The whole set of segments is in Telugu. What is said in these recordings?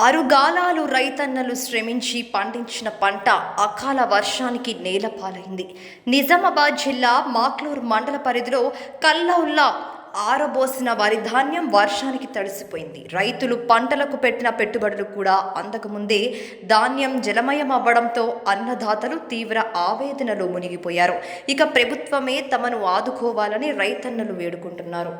ఆరుగాలాలు రైతన్నలు శ్రమించి పండించిన పంట అకాల వర్షానికి నేలపాలైంది. నిజామాబాద్ జిల్లా మాక్లూర్ మండల పరిధిలో కల్లౌల్లా ఆరబోసిన వరి ధాన్యం వర్షానికి తడిసిపోయింది. రైతులు పంటలకు పెట్టిన పెట్టుబడులు కూడా అందకముందే ధాన్యం జలమయం అవ్వడంతో అన్నదాతలు తీవ్ర ఆవేదనలో మునిగిపోయారు. ఇక ప్రభుత్వమే తమను ఆదుకోవాలని రైతన్నలు వేడుకుంటున్నారు.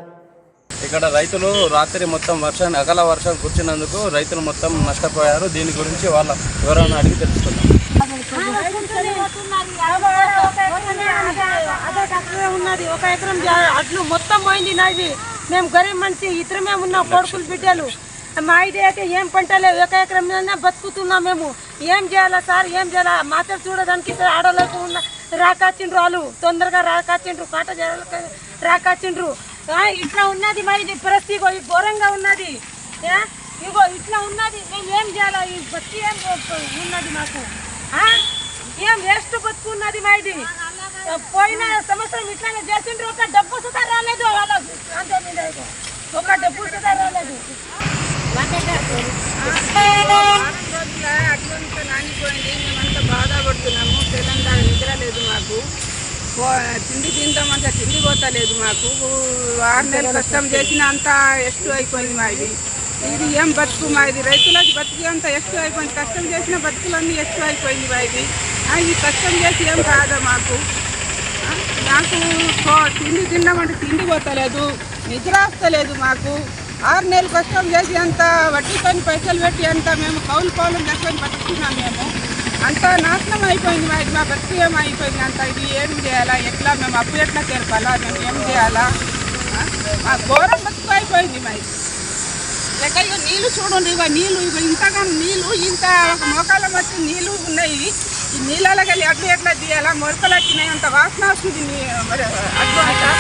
ఇక్కడ రైతులు రాత్రి మొత్తం అకాల వర్షం కురిచినందుకు రైతులు మొత్తం నష్టపోయారు. దీని గురించి వాళ్ళ వివరాలను అడిగి తెలుసుకున్నాం. ఉన్నది 1 ఎకరం అట్లు మొత్తం పోయింది నాది. మేము గరీబ్ మనిషి ఇద్దరమే ఉన్నాం, కొడుకులు బిడ్డలు. మా ఇది అయితే ఏం పంట లేదు, 1 ఎకరం మీద బతుకుతున్నాం మేము. ఏం చేయాలా సార్, ఏం చేయాలా? మాత్రం చూడడానికి ఆడలకు ఉన్న రాకాచిండ్రు, వాళ్ళు తొందరగా రాకాచిండ్రు, కాట రాకాచిండ్రు. ఇట్లా ఉన్నది మరి పరిస్థితి, ఘోరంగా ఉన్నది. ఇగో ఇట్లా ఉన్నది, మేము ఏం చేయాలా? ఈ బతికి ఏం ఉన్నది మాకు, ఏం వేస్ట్ బతుకున్నది మా ఇది. పోయిన సంవత్సరం ఇట్లానే చేసిండ్రు, ఒక డబ్బు సుధా రాలేదు వాళ్ళకు. అంతే మీద ఒక డబ్బు సుధా రాలేదు. అట్లంతా నానిపోయింది. మేమంతా బాధపడుతున్నాము. తెలంగాణ నిద్ర లేదు మాకు. తిండి తిందామంటే తిండి పోతలేదు మాకు. 6 నెలలు కష్టం చేసిన అంతా ఎస్టు అయిపోయింది మా ఇది ఏం బతుకు మా ఇది. రైతులకి బతికి అంతా ఎస్టు అయిపోయింది. కష్టం చేసిన బతుకులన్నీ ఎస్టు అయిపోయింది మా ఇది. ఈ కష్టం చేసి ఏం కాదా మాకు. తిండి తిందామంటే తిండి పోతలేదు, నిద్ర వస్తలేదు మాకు. 6 నెలలు కష్టం చేసి అంత వడ్డీ పని పైసలు పెట్టి అంతా మేము కౌలు లెక్కని బతుకుతున్నాం. మేము అంతా నాశనం అయిపోయింది మా ఇది. మా బతుకు ఏమైపోయింది అంత. ఇది ఏం చేయాలా, ఎట్లా మేము అప్పు ఎట్లా తెరపాలా, మేము ఏం చేయాలా? మా ఘోరం బతుకు అయిపోయింది మా ఇది. ఎక్కడ నీళ్ళు చూడండి, ఇక నీళ్ళు ఇంతగా నీళ్ళు ఇంత ఒక మోకాల మట్టి నీళ్ళు ఉన్నాయి. ఈ నీళ్ళకి వెళ్ళి అడ్డు ఎట్లా తీయాలా? మొరకలు వచ్చినాయి, అంత వాసన వస్తుంది అడ్డు అంతా.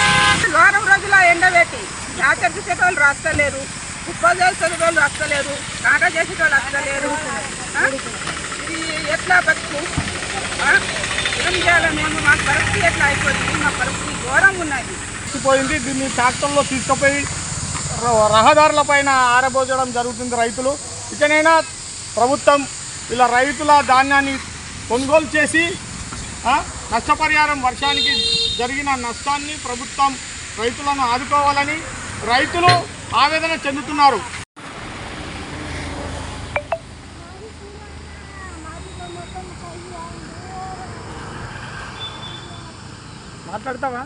వారం రోజుల ఎండబెట్టి ఆచర చేసేటోళ్ళు రాస్తలేరు, ఉప్ప చేసేటోళ్ళు వస్తలేరు, కాట చేసేటోళ్ళు వస్తలేరు. ఇది ఎట్లా బతుకు? ఏం చేయాలి మేము? మా పరిస్థితి ఎట్లా అయిపోయింది? మా పరిస్థితి ఘోరంగా ఉన్నది. పోయింది. దీన్ని ట్రాక్టర్లో తీసుకుపోయి రహదారుల పైన ఆరబోచడం జరుగుతుంది. రైతులు ఇకనైనా ప్రభుత్వం ఇలా రైతుల ధాన్యాన్ని కొనుగోలు చేసి నష్టపరిహారం, వర్షానికి జరిగిన నష్టాన్ని ప్రభుత్వం రైతులను ఆదుకోవాలని రైతులు ఆవేదన చెందుతున్నారు. మాట్లాడతావా?